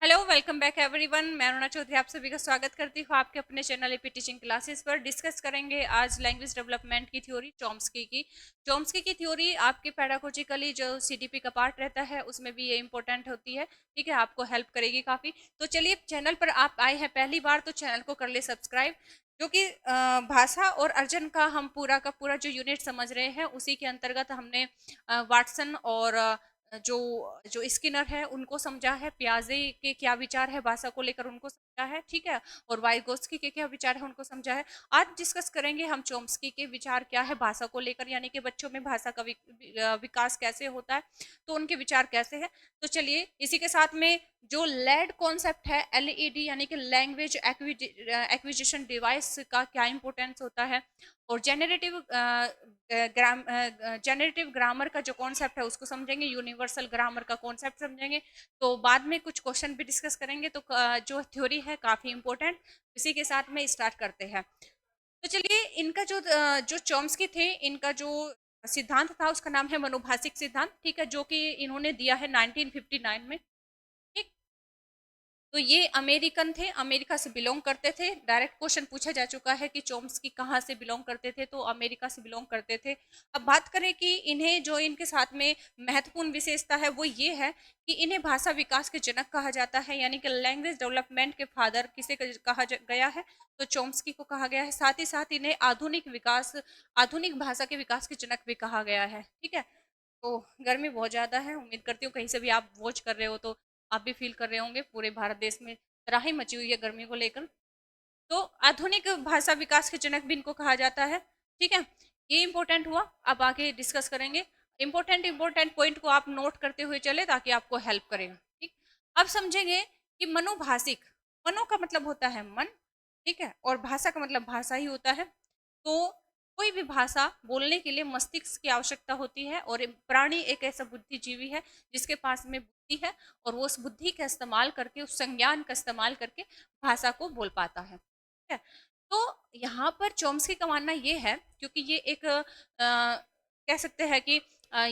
Hello, welcome back everyone. मैं अरुणा चौधरी आप सभी का स्वागत करती हूँ आपके अपने चैनल एपी टीचिंग क्लासेस पर। डिस्कस करेंगे आज लैंग्वेज डेवलपमेंट की थ्योरी चॉम्स्की की थ्योरी आपके पेडागोजिकली जो सीडीपी का पार्ट रहता है उसमें भी ये इंपॉर्टेंट होती है। ठीक है, आपको हेल्प करेगी काफ़ी। तो चलिए, चैनल पर आप आए हैं पहली बार तो चैनल को कर ले सब्सक्राइब। जो कि भाषा और अर्जन का हम पूरा का पूरा जो यूनिट समझ रहे हैं उसी के अंतर्गत हमने वाटसन और जो जो स्किनर है उनको समझा है, पियाजे के क्या विचार है भाषा को लेकर उनको समझा है। ठीक है, और वाइगोत्स्की के क्या विचार है उनको समझा है। आज डिस्कस करेंगे हम चॉम्स्की के विचार क्या है भाषा को लेकर, यानी कि बच्चों में भाषा का विकास कैसे होता है, तो उनके विचार कैसे है। तो चलिए, इसी के साथ में जो लेड कॉन्सेप्ट है, एलईडी यानी कि लैंग्वेज एक्विजिशन डिवाइस का क्या इंपॉर्टेंस होता है, और जेनरेटिव ग्रामर का जो कॉन्सेप्ट है उसको समझेंगे, यूनिवर्सल ग्रामर का कॉन्सेप्ट समझेंगे। तो बाद में कुछ क्वेश्चन भी डिस्कस करेंगे। तो जो थ्योरी है काफी इंपॉर्टेंट, इसी के साथ में स्टार्ट करते हैं। तो चलिए, इनका जो चॉम्स्की थे, इनका जो सिद्धांत था उसका नाम है मनोभाषिक सिद्धांत। ठीक है, जो कि इन्होंने दिया है 1959 में। ठीक, तो ये अमेरिकन थे, अमेरिका से बिलोंग करते थे। डायरेक्ट क्वेश्चन पूछा जा चुका है कि चॉम्स्की कहाँ से बिलोंग करते थे, तो अमेरिका से बिलोंग करते थे। अब बात करें कि इन्हें जो इनके साथ में महत्वपूर्ण विशेषता है वो ये है कि इन्हें भाषा विकास के जनक कहा जाता है, यानी कि लैंग्वेज डेवलपमेंट के फादर किसे कहा गया है, तो चॉम्स्की को कहा गया है। साथ ही साथ इन्हें आधुनिक भाषा के विकास के जनक भी कहा गया है। ठीक है, तो गर्मी बहुत ज़्यादा है, उम्मीद करती हूँ कहीं से भी आप वॉच कर रहे हो तो आप भी फील कर रहे होंगे। पूरे भारत देश में तराही मची हुई है गर्मी को लेकर। तो आधुनिक भाषा विकास के जनक भी इनको कहा जाता है। ठीक है, ये इंपॉर्टेंट हुआ। अब आगे डिस्कस करेंगे। इंपॉर्टेंट पॉइंट को आप नोट करते हुए चले ताकि आपको हेल्प करें। ठीक, अब समझेंगे कि मनोभाषिक, मनो का मतलब होता है मन। ठीक है, और भाषा का मतलब भाषा ही होता है। तो कोई भी भाषा बोलने के लिए मस्तिष्क की आवश्यकता होती है, और प्राणी एक ऐसा बुद्धिजीवी है जिसके पास में बुद्धि है, और वो उस बुद्धि का इस्तेमाल करके, उस संज्ञान का इस्तेमाल करके भाषा को बोल पाता है। ठीक है, तो यहाँ पर चॉम्स्की का मानना ये है, क्योंकि ये एक कह सकते हैं कि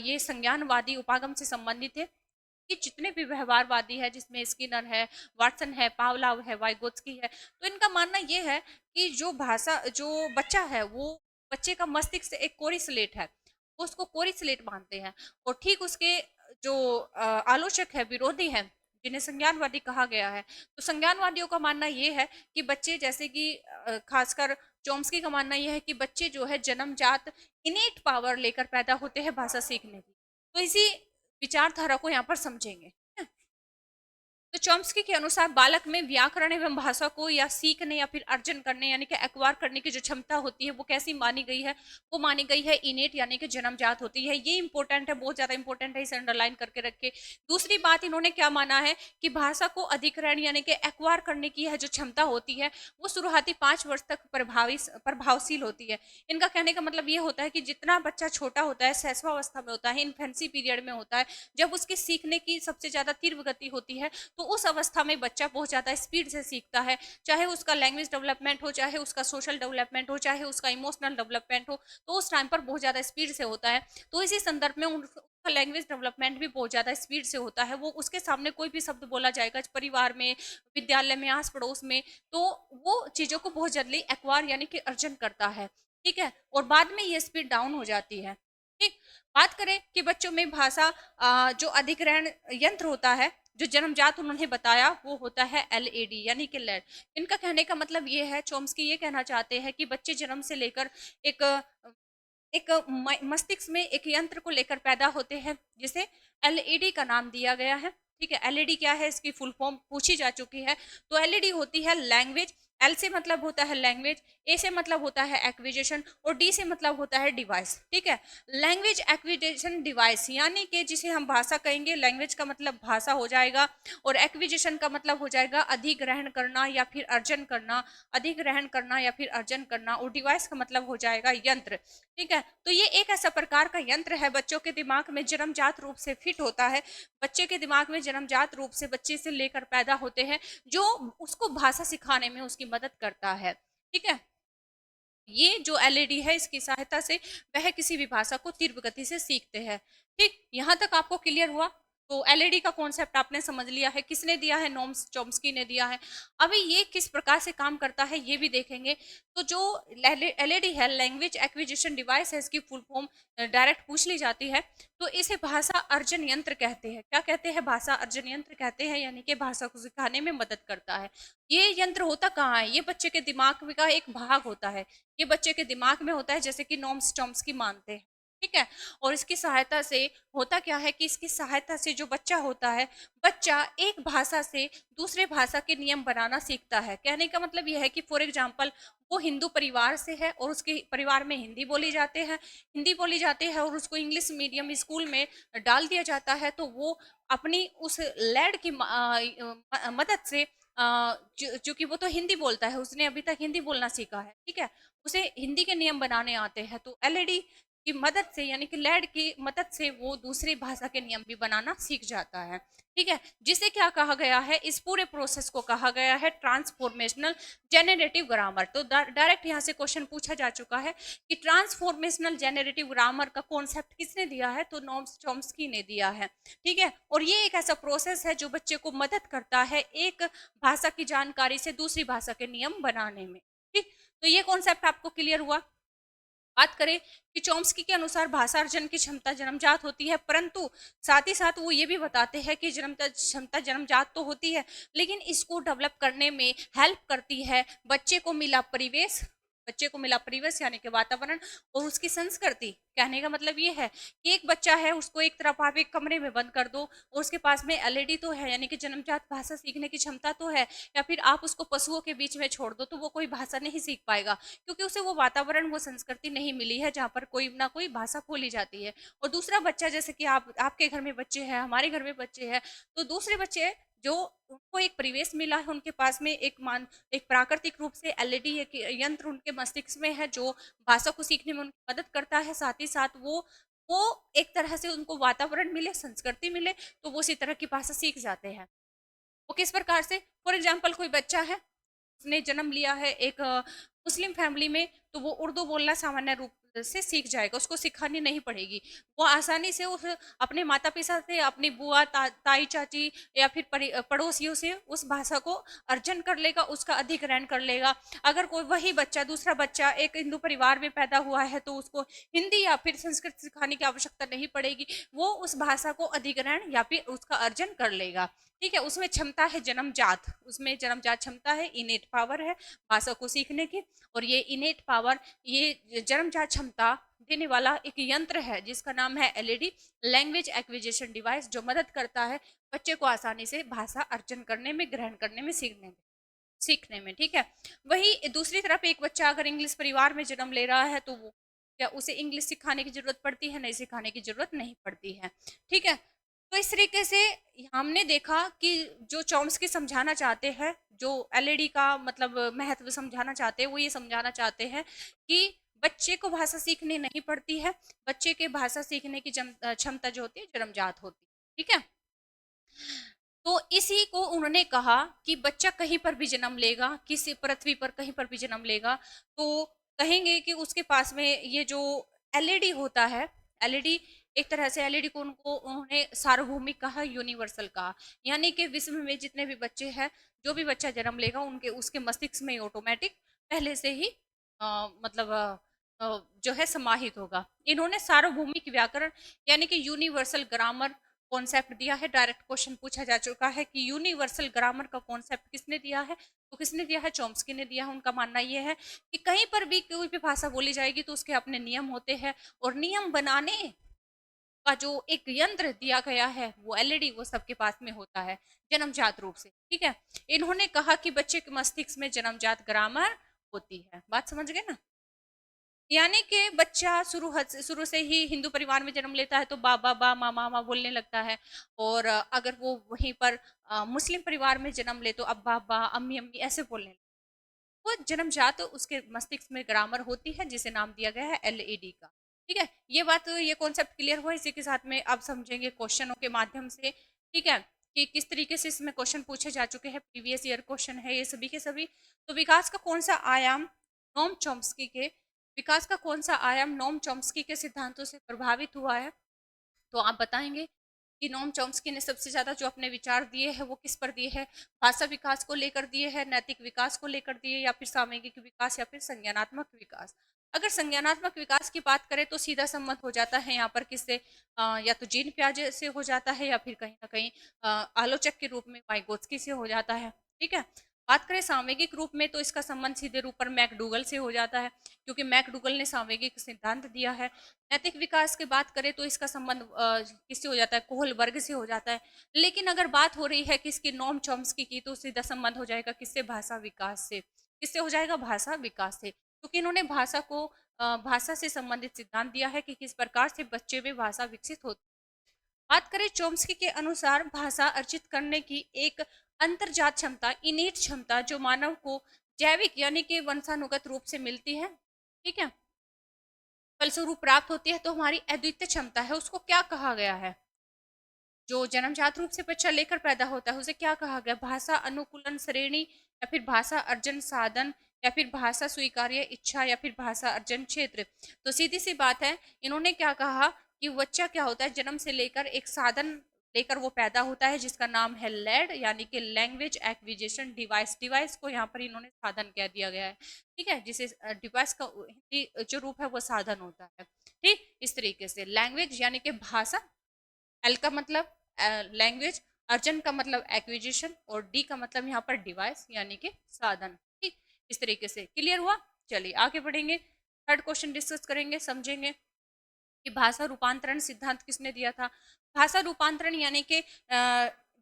ये संज्ञानवादी उपागम से संबंधित है, कि जितने भी व्यवहारवादी है जिसमें स्किनर है, वाटसन है, पावलाव है, वाइगोत्स्की है, तो इनका मानना ये है कि जो बच्चा है वो बच्चे का मस्तिष्क एक कोरी स्लेट है, वो उसको कोरी स्लेट मानते हैं। और ठीक उसके जो आलोचक है, विरोधी है, जिन्हें संज्ञानवादी कहा गया है, तो संज्ञानवादियों का मानना ये है कि बच्चे जैसे कि खासकर चॉम्स्की का मानना यह है कि बच्चे जो है जन्मजात इनेट पावर लेकर पैदा होते हैं भाषा सीखने की। तो इसी विचारधारा को यहाँ पर समझेंगे। तो चॉम्स्की के अनुसार बालक में व्याकरण एवं भाषा को या सीखने या फिर अर्जन करने यानी कि एक्वायर करने की जो क्षमता होती है वो कैसी मानी गई है, वो मानी गई है इनेट यानी कि जन्मजात होती है। ये इंपॉर्टेंट है, बहुत ज्यादा इंपॉर्टेंट है, इसे अंडरलाइन करके रखे। दूसरी बात इन्होंने क्या माना है कि भाषा को अधिग्रहण यानी कि एक्वायर करने की है जो क्षमता होती है वो शुरुआती 5 वर्ष तक प्रभावशील होती है। इनका कहने का मतलब ये होता है कि जितना बच्चा छोटा होता है, शैशवावस्था में होता है, इन्फेंसी पीरियड में होता है, जब उसके सीखने की सबसे ज्यादा तीव्र गति होती है, तो उस अवस्था में बच्चा बहुत ज़्यादा स्पीड से सीखता है। चाहे उसका लैंग्वेज डेवलपमेंट हो, चाहे उसका सोशल डेवलपमेंट हो, चाहे उसका इमोशनल डेवलपमेंट हो, तो उस टाइम पर बहुत ज़्यादा स्पीड से होता है। तो इसी संदर्भ में उसका लैंग्वेज डेवलपमेंट भी बहुत ज़्यादा स्पीड से होता है। वो उसके सामने कोई भी शब्द बोला जाएगा परिवार में, विद्यालय में, आस पड़ोस में, तो वो चीज़ों को बहुत जल्दी एक्वायर यानी कि अर्जन करता है। ठीक है, और बाद में ये स्पीड डाउन हो जाती है। ठीक, बात करें कि बच्चों में भाषा जो अधिग्रहण यंत्र होता है जो जन्मजात उन्होंने बताया वो होता है एलएडी यानी कि लेड। इनका कहने का मतलब ये है, चॉम्स्की ये कहना चाहते हैं कि बच्चे जन्म से लेकर एक एक मस्तिष्क में एक यंत्र को लेकर पैदा होते हैं जिसे एलईडी का नाम दिया गया है। ठीक है, एलईडी क्या है इसकी फुल फॉर्म पूछी जा चुकी है। तो एलईडी होती है लैंग्वेज, एल से मतलब होता है लैंग्वेज, ए से मतलब होता है एक्विजिशन, और डी से मतलब होता है डिवाइस। ठीक है, लैंग्वेज एक्विजिशन डिवाइस यानी कि जिसे हम भाषा कहेंगे, लैंग्वेज का मतलब भाषा हो जाएगा, और एक्विजिशन का मतलब हो जाएगा अधिग्रहण करना या फिर अर्जन करना, अधिग्रहण करना या फिर अर्जन करना, और डिवाइस का मतलब हो जाएगा यंत्र। ठीक है, तो ये एक ऐसा प्रकार का यंत्र है बच्चों के दिमाग में जन्मजात रूप से फिट होता है। बच्चे के दिमाग में जन्मजात रूप से बच्चे से लेकर पैदा होते हैं, जो उसको भाषा सिखाने में उसकी मदद करता है। ठीक है, ये जो एलईडी है इसकी सहायता से वह किसी भी भाषा को तीव्र गति से सीखते हैं। ठीक, यहाँ तक आपको क्लियर हुआ। तो एलईडी का कॉन्सेप्ट आपने समझ लिया है, किसने दिया है, नोम चॉम्स्की ने दिया है। अभी ये किस प्रकार से काम करता है ये भी देखेंगे। तो जो एलईडी है, लैंग्वेज एक्विजिशन डिवाइस है, इसकी फुल फॉर्म डायरेक्ट पूछ ली जाती है। तो इसे भाषा अर्जन यंत्र कहते हैं। क्या कहते हैं? भाषा अर्जन यंत्र कहते हैं, यानी कि भाषा को सिखाने में मदद करता है। ये यंत्र होता कहाँ है? ये बच्चे के दिमाग का एक भाग होता है। ये बच्चे के दिमाग में होता है, जैसे कि नोम चॉम्स्की मानते हैं, ठीक है। और इसकी सहायता से होता क्या है कि इसकी सहायता से जो बच्चा होता है, बच्चा एक भाषा से दूसरे भाषा के नियम बनाना सीखता है। कहने का मतलब यह है कि फॉर एग्जाम्पल वो हिंदू परिवार से है और उसके परिवार में हिंदी बोली जाती है और उसको इंग्लिश मीडियम स्कूल में डाल दिया जाता है। तो वो अपनी उस लैड की मदद से चूंकि वो तो हिंदी बोलता है, उसने अभी तक हिंदी बोलना सीखा है, ठीक है, उसे हिंदी के नियम बनाने आते हैं। तो एलईडी की मदद से, यानी कि लैड की मदद से वो दूसरी भाषा के नियम भी बनाना सीख जाता है, ठीक है। जिसे क्या कहा गया है? इस पूरे प्रोसेस को कहा गया है ट्रांसफॉर्मेशनल जेनरेटिव ग्रामर। तो डायरेक्ट यहाँ से क्वेश्चन पूछा जा चुका है कि ट्रांसफॉर्मेशनल जेनरेटिव ग्रामर का कॉन्सेप्ट किसने दिया है? तो नोम चॉम्स्की ने दिया है, ठीक है। और ये एक ऐसा प्रोसेस है जो बच्चे को मदद करता है एक भाषा की जानकारी से दूसरी भाषा के नियम बनाने में, ठीक। तो ये कॉन्सेप्ट आपको क्लियर हुआ। बात करें कि चॉम्स्की के अनुसार भाषा अर्जन की क्षमता जन्मजात होती है, परंतु साथ ही साथ वो ये भी बताते हैं कि क्षमता जन्मजात तो होती है, लेकिन इसको डेवलप करने में हेल्प करती है बच्चे को मिला परिवेश यानी कि वातावरण और उसकी संस्कृति। कहने का मतलब ये है कि एक बच्चा है, उसको एक तरफ आप एक कमरे में बंद कर दो और उसके पास में एलईडी तो है, यानी कि जन्मजात भाषा सीखने की क्षमता तो है, या फिर आप उसको पशुओं के बीच में छोड़ दो तो वो कोई भाषा नहीं सीख पाएगा, क्योंकि उसे वो वातावरण, वो संस्कृति नहीं मिली है जहाँ पर कोई ना कोई भाषा बोली जाती है। और दूसरा बच्चा, जैसे कि आपके घर में बच्चे हैं, हमारे घर में बच्चे हैं, तो दूसरे बच्चे जो उनको एक परिवेश मिला है, उनके पास में एक प्राकृतिक रूप से एलईडी एक यंत्र उनके मस्तिष्क में है जो भाषा को सीखने में उनकी मदद करता है। साथ ही साथ वो एक तरह से उनको वातावरण मिले, संस्कृति मिले, तो वो उसी तरह की भाषा सीख जाते हैं। वो किस प्रकार से? फॉर एग्जाम्पल कोई बच्चा है, उसने जन्म लिया है एक मुस्लिम फैमिली में, तो वो उर्दू बोलना सामान्य रूप से सीख जाएगा, उसको सिखानी नहीं पड़ेगी। वो आसानी से उस अपने माता पिता से, अपनी बुआ ताई चाची या फिर पड़ोसियों से उस भाषा को अर्जन कर लेगा, उसका अधिग्रहण कर लेगा। अगर कोई वही बच्चा, दूसरा बच्चा एक हिंदू परिवार में पैदा हुआ है, तो उसको हिंदी या फिर संस्कृत सिखाने की आवश्यकता नहीं पड़ेगी, वो उस भाषा को अधिग्रहण या फिर उसका अर्जन कर लेगा, ठीक है। उसमें क्षमता है जन्मजात, उसमें जन्मजात क्षमता है, इनेट पावर है भाषा को सीखने की। और ये इनेट पावर, ये जन्मजात क्षमता देने वाला एक यंत्र है जिसका नाम है एलईडी, लैंग्वेज एक्विजिशन डिवाइस, जो मदद करता है बच्चे को आसानी से भाषा अर्जन करने में, ग्रहण करने में, सीखने में, ठीक है। वही दूसरी तरफ एक बच्चा अगर इंग्लिश परिवार में जन्म ले रहा है, तो वो क्या उसे इंग्लिश सिखाने की जरूरत पड़ती है? नहीं, सिखाने की जरूरत नहीं पड़ती है, ठीक है। तो इस तरीके से हमने देखा कि जो चॉम्स्की समझाना चाहते हैं, जो एलईडी का मतलब महत्व समझाना चाहते हैं, वो ये समझाना चाहते हैं कि बच्चे को भाषा सीखनी नहीं पड़ती है, बच्चे के भाषा सीखने की क्षमता जो होती है जन्मजात होती है, ठीक है। तो इसी को उन्होंने कहा कि बच्चा कहीं पर भी जन्म लेगा, किसी पृथ्वी पर कहीं पर भी जन्म लेगा, तो कहेंगे कि उसके पास में ये जो एलईडी होता है, एलईडी एक तरह से एलईडी को उनको उन्होंने सार्वभौमिक कहा, यूनिवर्सल कहा, यानी कि विश्व में जितने भी बच्चे हैं, जो भी बच्चा जन्म लेगा उनके उसके मस्तिष्क में ऑटोमेटिक पहले से ही मतलब जो है समाहित होगा। इन्होंने सार्वभौमिक व्याकरण यानी कि यूनिवर्सल ग्रामर कॉन्सेप्ट दिया है। डायरेक्ट क्वेश्चन पूछा जा चुका है कि यूनिवर्सल ग्रामर का कॉन्सेप्ट किसने दिया है? तो किसने दिया है? चॉम्स्की ने दिया है। उनका मानना यह है कि कहीं पर भी कोई भी भाषा बोली जाएगी तो उसके अपने नियम होते हैं, और नियम बनाने का जो एक यंत्र दिया गया है वो एलईडी, वो सबके पास में होता है जन्मजात रूप से, ठीक है। इन्होंने कहा कि बच्चे के मस्तिष्क में जन्मजात ग्रामर होती है। बात समझ गए ना? यानी कि बच्चा शुरू से ही हिंदू परिवार में जन्म लेता है तो बाबा बा मामा मामा बोलने लगता है, और अगर वो वहीं पर मुस्लिम परिवार में जन्म ले तो अब्बा अब्बा, अम्मी अम्मी ऐसे बोलने लगता है। वो जन्मजात उसके मस्तिष्क में ग्रामर होती है जिसे नाम दिया गया है एलईडी का, ठीक है। ये बात, ये कॉन्सेप्ट क्लियर हुआ। इसी के साथ में अब समझेंगे क्वेश्चनों के माध्यम से, ठीक है, कि किस तरीके से इसमें क्वेश्चन पूछे जा चुके हैं, प्रीवियस ईयर क्वेश्चन है ये सभी के सभी। तो विकास का कौन सा आयाम नोम चॉम्स्की के विकास का कौन सा आयाम नोम चॉम्स्की के सिद्धांतों से प्रभावित हुआ है? तो आप बताएंगे। कि नोम चॉम्स्की ने सबसे ज्यादा जो अपने विचार दिए हैं वो किस पर दिए हैं, भाषा विकास को लेकर दिए हैं, नैतिक विकास को लेकर दिए, या फिर सामयिक विकास, या फिर संज्ञानात्मक विकास। अगर संज्ञानात्मक विकास की बात करें तो सीधा संबंध हो जाता है यहाँ पर किससे, या तो जीन पियाजे से हो जाता है, या फिर कहीं ना कहीं आलोचक के रूप में वाइगोत्स्की से हो जाता है। ठीक है। बात करें सामयिक रूप में तो इसका संबंध सीधे रूप पर मैकडूगल से हो जाता है, क्योंकि मैकडूगल ने सामयिक सिद्धांत दिया है। नैतिक विकास की बात करें तो इसका संबंध किससे हो जाता है, कोहलबर्ग से हो जाता है। लेकिन अगर बात हो रही है किसकी, नोम चॉम्स्की की, तो सीधा संबंध हो जाएगा किससे, भाषा विकास से। किससे हो जाएगा, भाषा विकास से, क्योंकि इन्होंने भाषा को भाषा से संबंधित सिद्धांत दिया है कि किस प्रकार से बच्चे में भाषा विकसित होती। बात करें चॉम्स्की के अनुसार भाषा अर्जित करने की एक अंतर्जात क्षमता, इनेट क्षमता, जो मानव को जैविक यानी कि वंशानुगत रूप से मिलती है, ठीक है, फलस्वरूप प्राप्त होती है, तो हमारी अद्वितीय क्षमता है, उसको क्या कहा गया है, जो जन्मजात रूप से बच्चा लेकर पैदा होता है उसे क्या कहा गया, भाषा अनुकूलन श्रेणी, या फिर भाषा अर्जन साधन, या फिर भाषा स्वीकार्य इच्छा, या फिर भाषा अर्जन क्षेत्र। तो सीधी सी बात है, इन्होंने क्या कहा कि बच्चा क्या होता है, जन्म से लेकर एक साधन लेकर वो पैदा होता है जिसका नाम है लैड, यानी कि लैंग्वेज एक्विजिशन डिवाइस। डिवाइस को यहाँ पर इन्होंने साधन कह दिया गया है। ठीक है, जिसे डिवाइस का हिंदी जो रूप है वो साधन होता है। ठीक, इस तरीके से लैंग्वेज यानी कि भाषा, एल का मतलब लैंग्वेज, अर्जन का मतलब एक्विजिशन, और डी का मतलब यहाँ पर डिवाइस यानी कि साधन। ठीक, इस तरीके से क्लियर हुआ। चलिए आगे बढ़ेंगे, थर्ड क्वेश्चन डिस्कस करेंगे, समझेंगे कि भाषा रूपांतरण सिद्धांत किसने दिया था। भाषा रूपांतरण यानी कि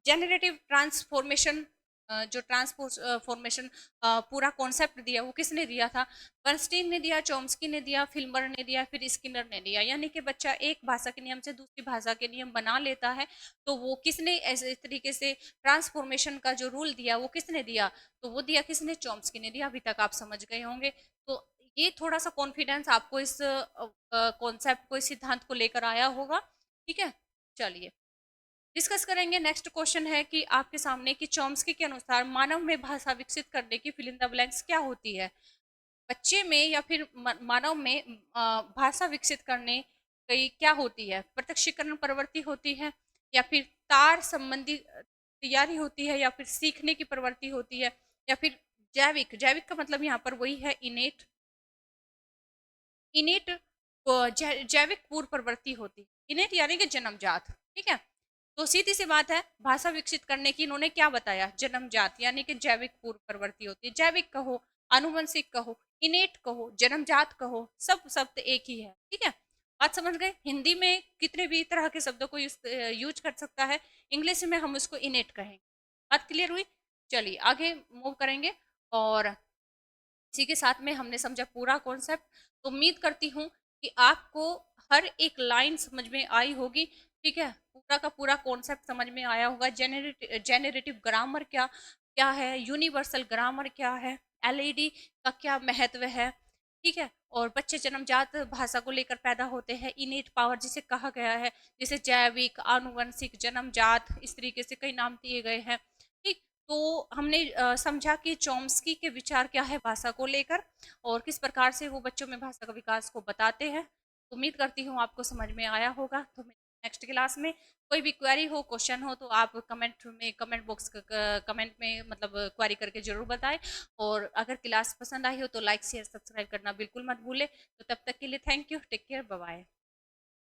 जेनरेटिव ट्रांसफॉर्मेशन, जो ट्रांसफॉर्मेशन पूरा कॉन्सेप्ट दिया वो किसने दिया था, बर्नस्टीन ने दिया, चॉम्स्की ने दिया, फिल्मर ने दिया, फिर स्किनर ने दिया। यानी कि बच्चा एक भाषा के नियम से दूसरी भाषा के नियम बना लेता है, तो वो किसने ऐसे तरीके से ट्रांसफॉर्मेशन का जो रूल दिया वो किसने दिया, तो वो दिया किसने, चॉम्स्की ने दिया। अभी तक आप समझ गए होंगे। तो ये थोड़ा सा कॉन्फिडेंस आपको इस कॉन्सेप्ट को, इस सिद्धांत को लेकर आया होगा। ठीक है, चलिए डिस्कस करेंगे। नेक्स्ट क्वेश्चन है कि आपके सामने कि चॉम्स्की के अनुसार मानव में भाषा विकसित करने की फिल इन द ब्लैंक्स क्या होती है। बच्चे में या फिर मानव में भाषा विकसित करने की क्या होती है, प्रत्यक्षीकरण प्रवृत्ति होती है, या फिर तार संबंधी तैयारी होती है, या फिर सीखने की प्रवृत्ति होती है, या फिर जैविक, जैविक का मतलब यहाँ पर वही है इनेट, इनेट जैविक पूर्व प्रवृत्ति होती, इनेट यानी कि जन्मजात। ठीक है, तो सीधी सी बात है, भाषा विकसित करने की इन्होंने क्या बताया, जन्मजात यानी कि जैविक पूर्व प्रवृत्ति होती है। जैविक कहो, आनुवंशिक कहो, इनेट कहो, जन्मजात कहो, सब शब्द एक ही है। ठीक है, बात समझ गए। हिंदी में कितने भी तरह के शब्दों को यूज कर सकता है, इंग्लिश में हम उसको इनेट कहेंगे। बात क्लियर हुई। चलिए आगे मूव करेंगे, और इसी के साथ में हमने समझा पूरा कॉन्सेप्ट। तो उम्मीद करती हूँ कि आपको हर एक लाइन समझ में आई होगी। ठीक है, पूरा का पूरा कॉन्सेप्ट समझ में आया होगा। जेनरेटिव ग्रामर क्या क्या है, यूनिवर्सल ग्रामर क्या है, एलईडी का क्या महत्व है। ठीक है, और बच्चे जन्मजात भाषा को लेकर पैदा होते हैं, इनेट पावर जिसे कहा गया है, जिसे जैविक, आनुवंशिक, जन्मजात, इस तरीके से कई नाम दिए गए हैं। ठीक, तो हमने समझा कि चॉम्स्की के विचार क्या है भाषा को लेकर, और किस प्रकार से वो बच्चों में भाषा का विकास को बताते हैं। उम्मीद करती हूँ आपको समझ में आया होगा। तो नेक्स्ट क्लास में कोई भी क्वेरी हो, क्वेश्चन हो, तो आप कमेंट में, कमेंट बॉक्स कमेंट में मतलब क्वेरी करके जरूर बताएं। और अगर क्लास पसंद आई हो तो लाइक शेयर सब्सक्राइब करना बिल्कुल मत भूलें। तो तब तक के लिए thank you, take care, bye bye.